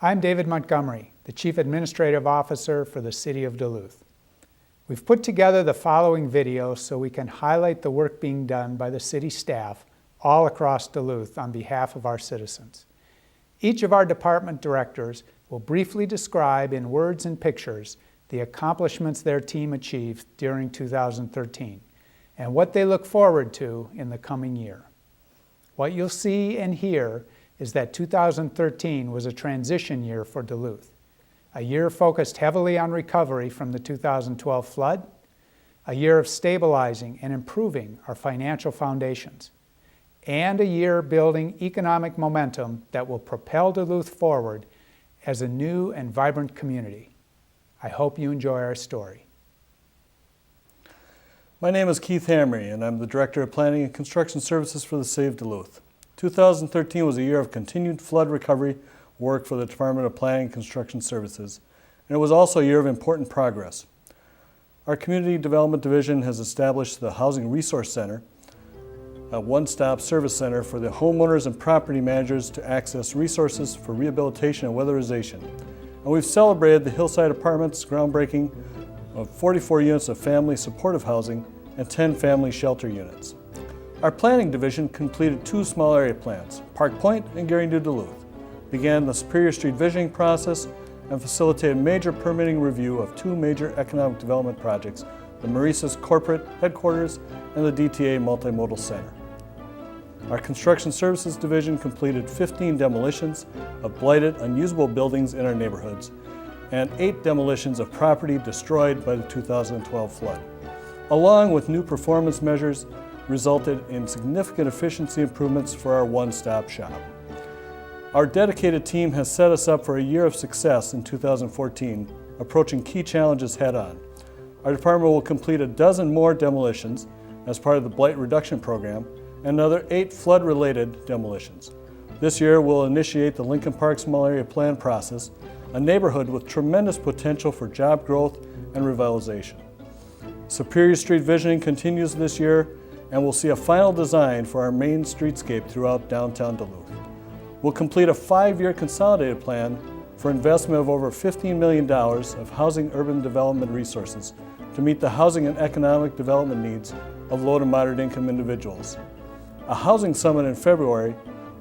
I'm David Montgomery, the Chief Administrative Officer for the City of Duluth. We've put together the following video so we can highlight the work being done by the city staff all across Duluth on behalf of our citizens. Each of our department directors will briefly describe in words and pictures the accomplishments their team achieved during 2013 and what they look forward to in the coming year. What you'll see and hear is that 2013 was a transition year for Duluth, a year focused heavily on recovery from the 2012 flood, a year of stabilizing and improving our financial foundations, and a year building economic momentum that will propel Duluth forward as a new and vibrant community. I hope you enjoy our story. My name is Keith Hamre, and I'm the Director of Planning and Construction Services for the City of Duluth. 2013 was a year of continued flood recovery work for the Department of Planning and Construction Services, and it was also a year of important progress. Our Community Development Division has established the Housing Resource Center, a one-stop service center for the homeowners and property managers to access resources for rehabilitation and weatherization. And we've celebrated the Hillside Apartments groundbreaking of 44 units of family supportive housing and 10 family shelter units. Our planning division completed 2 small area plans, Park Point and Garrington Duluth, began the Superior Street visioning process, and facilitated major permitting review of 2 major economic development projects, the Maurice's corporate headquarters and the DTA Multimodal Center. Our Construction Services Division completed 15 demolitions of blighted, unusable buildings in our neighborhoods and 8 demolitions of property destroyed by the 2012 flood, along with new performance measures resulted in significant efficiency improvements for our one-stop shop. Our dedicated team has set us up for a year of success in 2014, approaching key challenges head-on. Our department will complete a dozen more demolitions as part of the Blight Reduction Program and another 8 flood-related demolitions. This year we'll initiate the Lincoln Park Small Area Plan process, a neighborhood with tremendous potential for job growth and revitalization. Superior Street visioning continues this year, and we'll see a final design for our main streetscape throughout downtown Duluth. We'll complete a 5-year consolidated plan for investment of over $15 million of housing urban development resources to meet the housing and economic development needs of low to moderate income individuals. A housing summit in February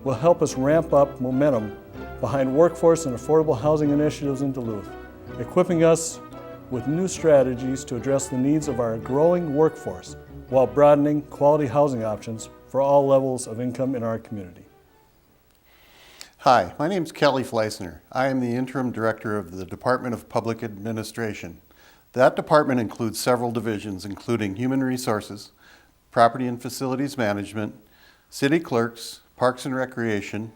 will help us ramp up momentum behind workforce and affordable housing initiatives in Duluth, equipping us with new strategies to address the needs of our growing workforce while broadening quality housing options for all levels of income in our community. Hi, my name is Kelly Fleissner. I am the Interim Director of the Department of Public Administration. That department includes several divisions, including Human Resources, Property and Facilities Management, City Clerks, Parks and Recreation,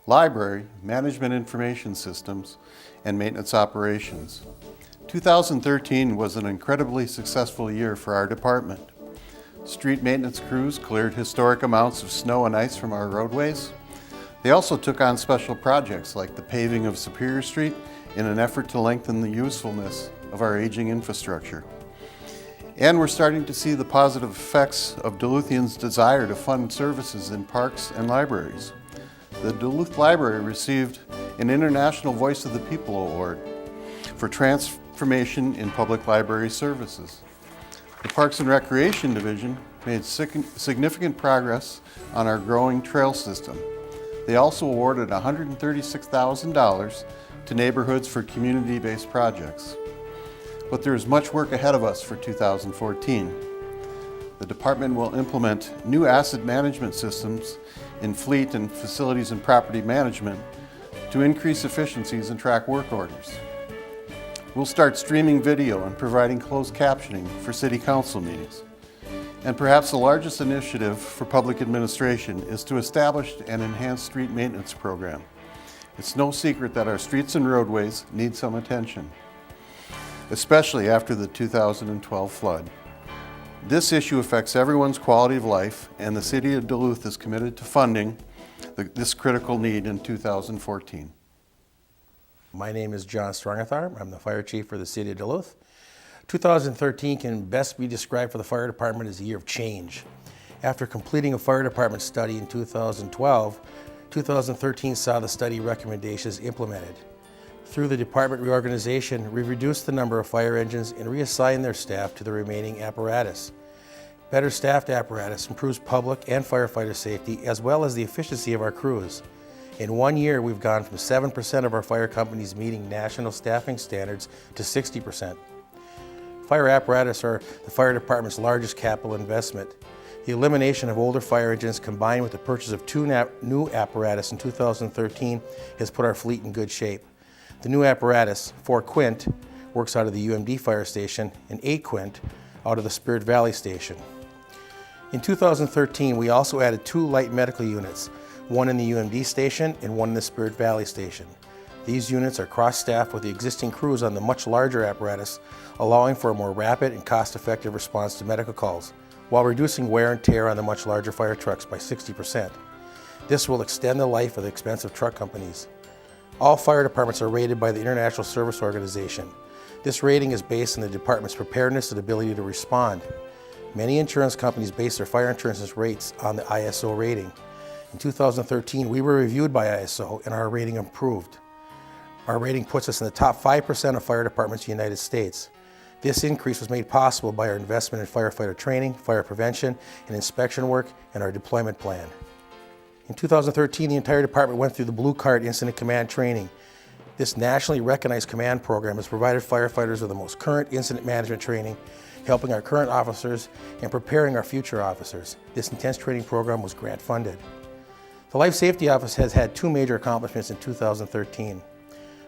Library, Management Information Systems, and Maintenance Operations. 2013 was an incredibly successful year for our department. Street maintenance crews cleared historic amounts of snow and ice from our roadways. They also took on special projects like the paving of Superior Street in an effort to lengthen the usefulness of our aging infrastructure. And we're starting to see the positive effects of Duluthians' desire to fund services in parks and libraries. The Duluth Library received an International Voice of the People Award for transformation in public library services. The Parks and Recreation Division made significant progress on our growing trail system. They also awarded $136,000 to neighborhoods for community-based projects. But there is much work ahead of us for 2014. The department will implement new asset management systems in fleet and facilities and property management to increase efficiencies and track work orders. We'll start streaming video and providing closed captioning for City Council meetings. And perhaps the largest initiative for public administration is to establish an enhanced street maintenance program. It's no secret that our streets and roadways need some attention, especially after the 2012 flood. This issue affects everyone's quality of life, and the City of Duluth is committed to funding this critical need in 2014. My name is John Strongatharm. I'm the Fire Chief for the City of Duluth. 2013 can best be described for the Fire Department as a year of change. After completing a Fire Department study in 2012, 2013 saw the study recommendations implemented. Through the department reorganization, we've reduced the number of fire engines and reassigned their staff to the remaining apparatus. Better staffed apparatus improves public and firefighter safety as well as the efficiency of our crews. In 1 year, we've gone from 7% of our fire companies meeting national staffing standards to 60%. Fire apparatus are the fire department's largest capital investment. The elimination of older fire engines combined with the purchase of two new apparatus in 2013 has put our fleet in good shape. The new apparatus, 4 Quint, works out of the UMD fire station and 8 Quint out of the Spirit Valley station. In 2013, we also added 2 light medical units, one in the UMD station and one in the Spirit Valley station. These units are cross-staffed with the existing crews on the much larger apparatus, allowing for a more rapid and cost-effective response to medical calls, while reducing wear and tear on the much larger fire trucks by 60%. This will extend the life of the expensive truck companies. All fire departments are rated by the International Service Organization. This rating is based on the department's preparedness and ability to respond. Many insurance companies base their fire insurance rates on the ISO rating. In 2013, we were reviewed by ISO and our rating improved. Our rating puts us in the top 5% of fire departments in the United States. This increase was made possible by our investment in firefighter training, fire prevention, and inspection work, and our deployment plan. In 2013, the entire department went through the Blue Card Incident Command training. This nationally recognized command program has provided firefighters with the most current incident management training, helping our current officers and preparing our future officers. This intense training program was grant funded. The Life Safety Office has had 2 major accomplishments in 2013.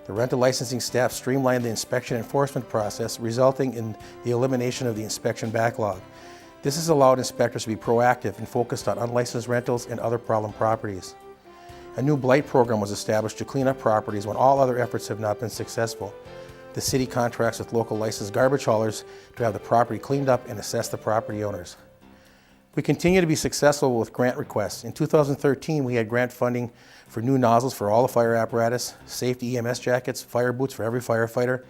The rental licensing staff streamlined the inspection enforcement process, resulting in the elimination of the inspection backlog. This has allowed inspectors to be proactive and focused on unlicensed rentals and other problem properties. A new blight program was established to clean up properties when all other efforts have not been successful. The city contracts with local licensed garbage haulers to have the property cleaned up and assess the property owners. We continue to be successful with grant requests. In 2013, we had grant funding for new nozzles for all the fire apparatus, safety EMS jackets, fire boots for every firefighter,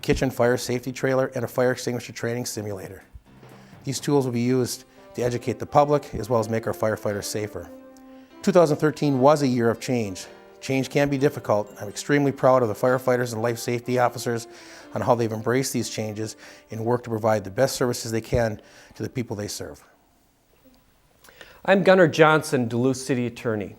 kitchen fire safety trailer, and a fire extinguisher training simulator. These tools will be used to educate the public as well as make our firefighters safer. 2013 was a year of change. Change can be difficult. I'm extremely proud of the firefighters and life safety officers on how they've embraced these changes and worked to provide the best services they can to the people they serve. I'm Gunnar Johnson, Duluth City Attorney.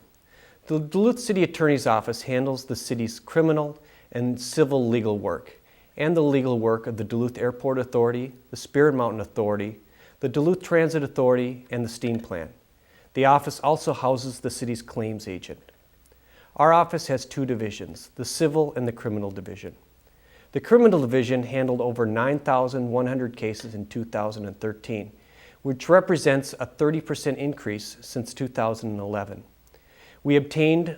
The Duluth City Attorney's Office handles the city's criminal and civil legal work and the legal work of the Duluth Airport Authority, the Spirit Mountain Authority, the Duluth Transit Authority, and the Steam Plant. The office also houses the city's claims agent. Our office has 2 divisions, the civil and the criminal division. The criminal division handled over 9,100 cases in 2013, which represents a 30% increase since 2011. We obtained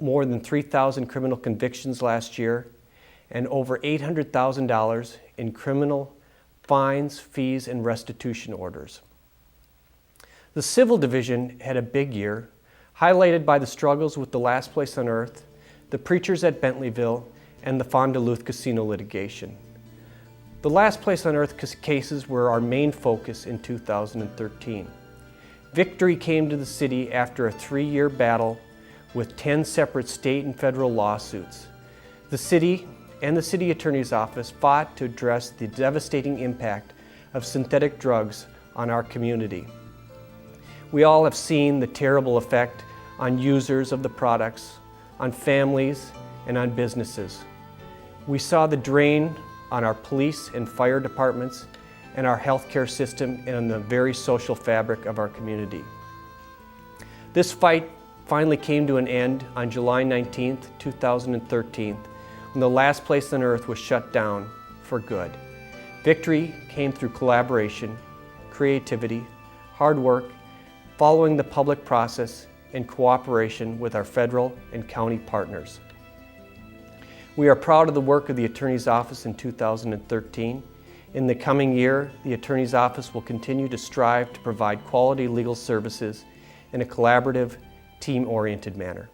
more than 3,000 criminal convictions last year and over $800,000 in criminal fines, fees, and restitution orders. The civil division had a big year, highlighted by the struggles with the Last Place on Earth, the preachers at Bentleyville, and the Fond du Luth casino litigation. The Last Place on Earth cases were our main focus in 2013. Victory came to the city after a 3-year battle with 10 separate state and federal lawsuits. The city and the city attorney's office fought to address the devastating impact of synthetic drugs on our community. We all have seen the terrible effect on users of the products, on families, and on businesses. We saw the drain on our police and fire departments and our healthcare system and on the very social fabric of our community. This fight finally came to an end on July 19, 2013, when the Last Place on Earth was shut down for good. Victory came through collaboration, creativity, hard work, following the public process, and cooperation with our federal and county partners. We are proud of the work of the Attorney's Office in 2013. In the coming year, the Attorney's Office will continue to strive to provide quality legal services in a collaborative, team-oriented manner.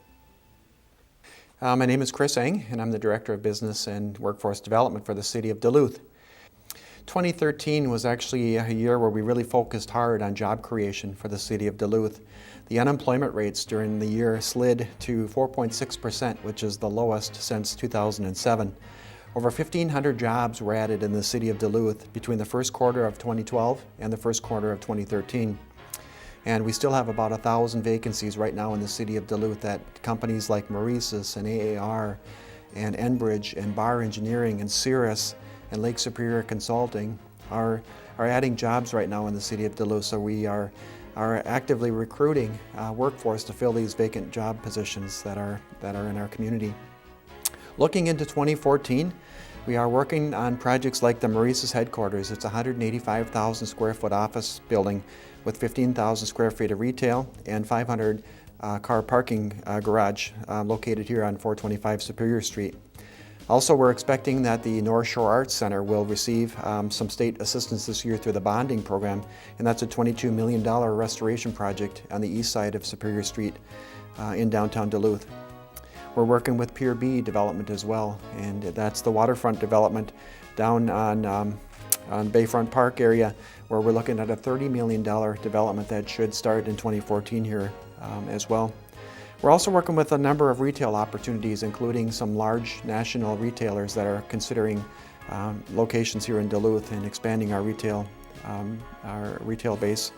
My name is Chris Eng, and I'm the Director of Business and Workforce Development for the City of Duluth. 2013 was actually a year where we really focused hard on job creation for the City of Duluth. The unemployment rates during the year slid to 4.6%, which is the lowest since 2007. Over 1,500 jobs were added in the City of Duluth between the first quarter of 2012 and the first quarter of 2013. And we still have about 1,000 vacancies right now in the City of Duluth at companies like Maurice's and AAR and Enbridge and Bar Engineering and Cirrus and Lake Superior Consulting are adding jobs right now in the City of Duluth. So we are actively recruiting workforce to fill these vacant job positions that are in our community. Looking into 2014, we are working on projects like the Maurice's headquarters. It's a 185,000 square foot office building with 15,000 square feet of retail and 500 car parking garage located here on 425 Superior Street. Also, we're expecting that the North Shore Arts Center will receive some state assistance this year through the bonding program, and that's a $22 million restoration project on the east side of Superior Street in downtown Duluth. We're working with Pier B development as well, and that's the waterfront development down on Bayfront Park area, where we're looking at a $30 million development that should start in 2014 here as well. We're also working with a number of retail opportunities, including some large national retailers that are considering locations here in Duluth and expanding our retail base.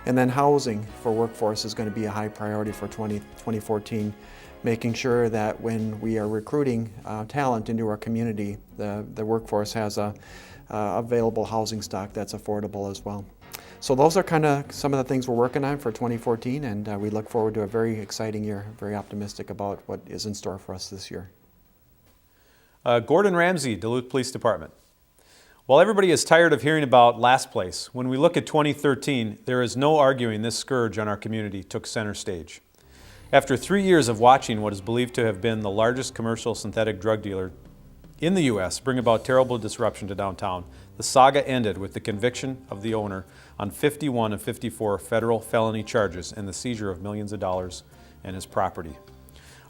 And then housing for workforce is going to be a high priority for 2014, making sure that when we are recruiting talent into our community, the workforce has a available housing stock that's affordable as well. So those are kind of some of the things we're working on for 2014, and we look forward to a very exciting year, very optimistic about what is in store for us this year. Gordan Ramsay, Duluth Police Department. While everybody is tired of hearing about last place, when we look at 2013, there is no arguing this scourge on our community took center stage. After 3 years of watching what is believed to have been the largest commercial synthetic drug dealer in the U.S. bring about terrible disruption to downtown, the saga ended with the conviction of the owner on 51 of 54 federal felony charges and the seizure of millions of dollars and his property.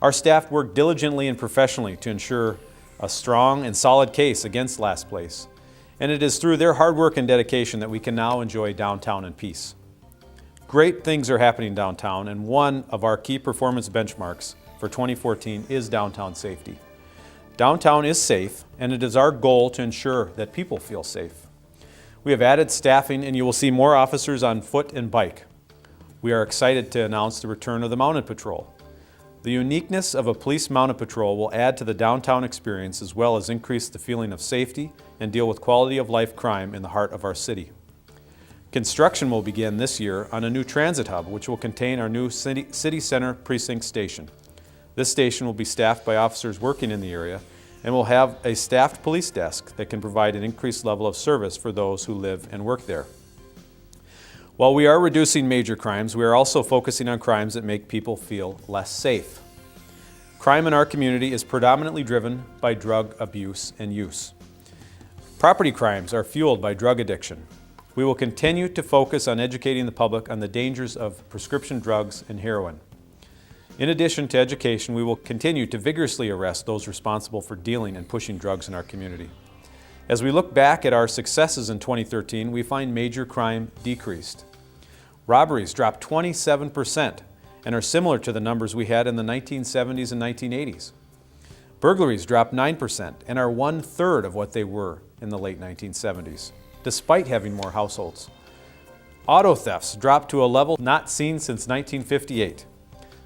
Our staff worked diligently and professionally to ensure a strong and solid case against last place, and it is through their hard work and dedication that we can now enjoy downtown in peace. Great things are happening downtown, and one of our key performance benchmarks for 2014 is downtown safety. Downtown is safe, and it is our goal to ensure that people feel safe. We have added staffing, and you will see more officers on foot and bike. We are excited to announce the return of the Mounted Patrol. The uniqueness of a police mounted patrol will add to the downtown experience as well as increase the feeling of safety and deal with quality of life crime in the heart of our city. Construction will begin this year on a new transit hub, which will contain our new City Center Precinct Station. This station will be staffed by officers working in the area and will have a staffed police desk that can provide an increased level of service for those who live and work there. While we are reducing major crimes, we are also focusing on crimes that make people feel less safe. Crime in our community is predominantly driven by drug abuse and use. Property crimes are fueled by drug addiction. We will continue to focus on educating the public on the dangers of prescription drugs and heroin. In addition to education, we will continue to vigorously arrest those responsible for dealing and pushing drugs in our community. As we look back at our successes in 2013, we find major crime decreased. Robberies dropped 27% and are similar to the numbers we had in the 1970s and 1980s. Burglaries dropped 9% and are 1/3 of what they were in the late 1970s, despite having more households. Auto thefts dropped to a level not seen since 1958.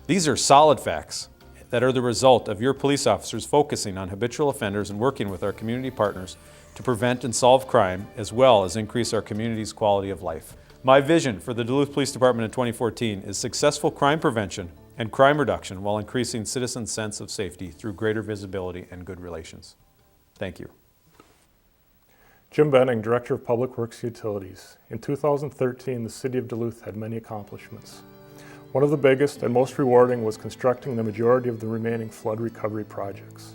These are solid facts that are the result of your police officers focusing on habitual offenders and working with our community partners to prevent and solve crime, as well as increase our community's quality of life. My vision for the Duluth Police Department in 2014 is successful crime prevention and crime reduction while increasing citizens' sense of safety through greater visibility and good relations. Thank you. Jim Benning, Director of Public Works Utilities. In 2013, the City of Duluth had many accomplishments. One of the biggest and most rewarding was constructing the majority of the remaining flood recovery projects.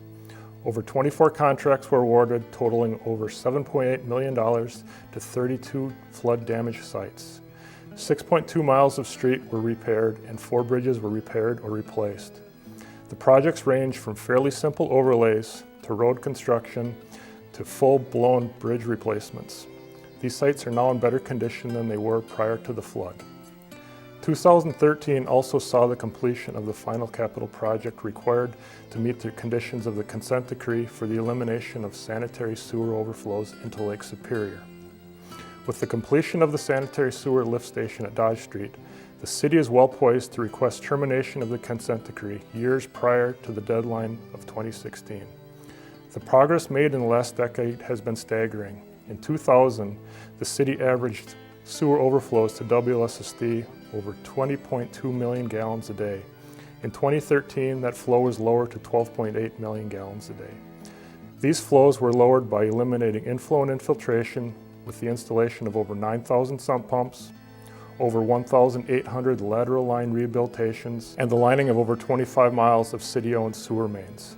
Over 24 contracts were awarded, totaling over $7.8 million to 32 flood damaged sites. 6.2 miles of street were repaired and 4 bridges were repaired or replaced. The projects range from fairly simple overlays to road construction to full-blown bridge replacements. These sites are now in better condition than they were prior to the flood. 2013 also saw the completion of the final capital project required to meet the conditions of the consent decree for the elimination of sanitary sewer overflows into Lake Superior. With the completion of the sanitary sewer lift station at Dodge Street, the city is well poised to request termination of the consent decree years prior to the deadline of 2016. The progress made in the last decade has been staggering. In 2000, the city averaged sewer overflows to WLSSD over 20.2 million gallons a day. In 2013, that flow was lowered to 12.8 million gallons a day. These flows were lowered by eliminating inflow and infiltration with the installation of over 9,000 sump pumps, over 1,800 lateral line rehabilitations, and the lining of over 25 miles of city-owned sewer mains.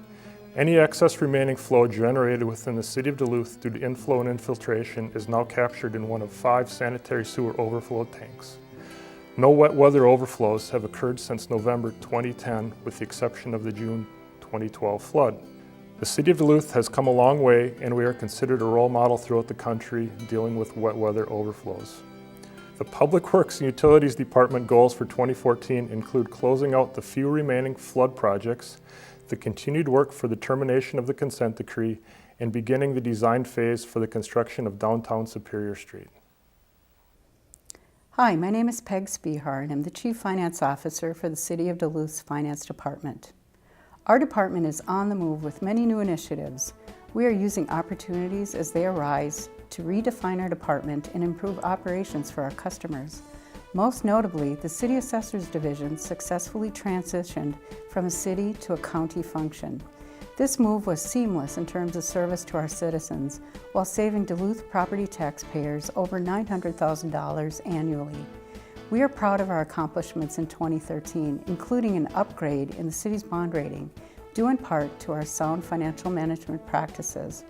Any excess remaining flow generated within the City of Duluth due to inflow and infiltration is now captured in one of 5 sanitary sewer overflow tanks. No wet weather overflows have occurred since November 2010, with the exception of the June 2012 flood. The City of Duluth has come a long way, and we are considered a role model throughout the country dealing with wet weather overflows. The Public Works and Utilities Department goals for 2014 include closing out the few remaining flood projects, the continued work for the termination of the consent decree, and beginning the design phase for the construction of downtown Superior Street. Hi, my name is Peg Spehar, and I'm the Chief Finance Officer for the City of Duluth's Finance Department. Our department is on the move with many new initiatives. We are using opportunities as they arise to redefine our department and improve operations for our customers. Most notably, the City Assessors Division successfully transitioned from a city to a county function. This move was seamless in terms of service to our citizens, while saving Duluth property taxpayers over $900,000 annually. We are proud of our accomplishments in 2013, including an upgrade in the city's bond rating, due in part to our sound financial management practices.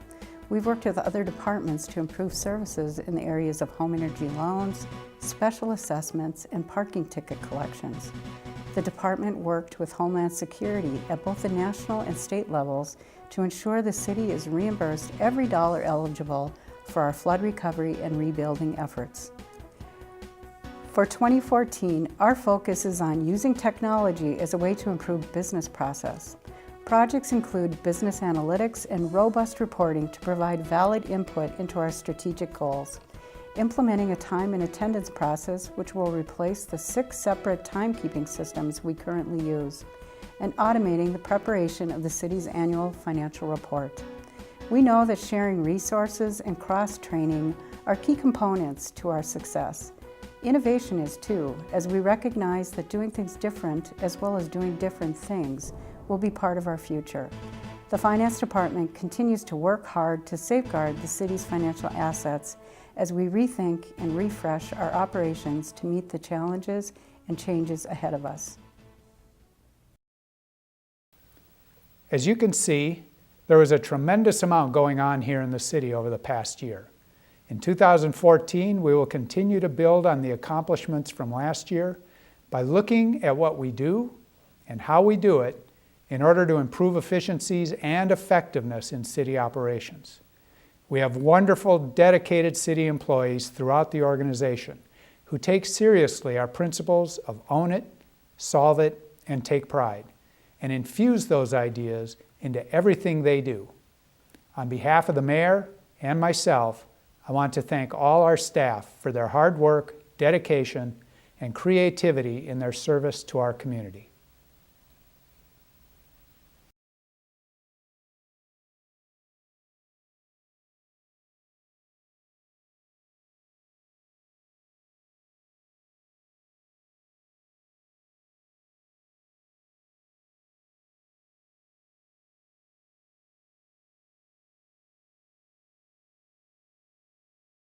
We've worked with other departments to improve services in the areas of home energy loans, special assessments, and parking ticket collections. The department worked with Homeland Security at both the national and state levels to ensure the city is reimbursed every dollar eligible for our flood recovery and rebuilding efforts. For 2014, our focus is on using technology as a way to improve business process. Projects include business analytics and robust reporting to provide valid input into our strategic goals, implementing a time and attendance process which will replace the 6 separate timekeeping systems we currently use, and automating the preparation of the city's annual financial report. We know that sharing resources and cross-training are key components to our success. Innovation is too, as we recognize that doing things different as well as doing different things will be part of our future. The Finance Department continues to work hard to safeguard the city's financial assets as we rethink and refresh our operations to meet the challenges and changes ahead of us. As you can see, there was a tremendous amount going on here in the city over the past year. In 2014, we will continue to build on the accomplishments from last year by looking at what we do and how we do it in order to improve efficiencies and effectiveness in city operations. We have wonderful, dedicated city employees throughout the organization who take seriously our principles of own it, solve it, and take pride, and infuse those ideas into everything they do. On behalf of the mayor and myself, I want to thank all our staff for their hard work, dedication, and creativity in their service to our community.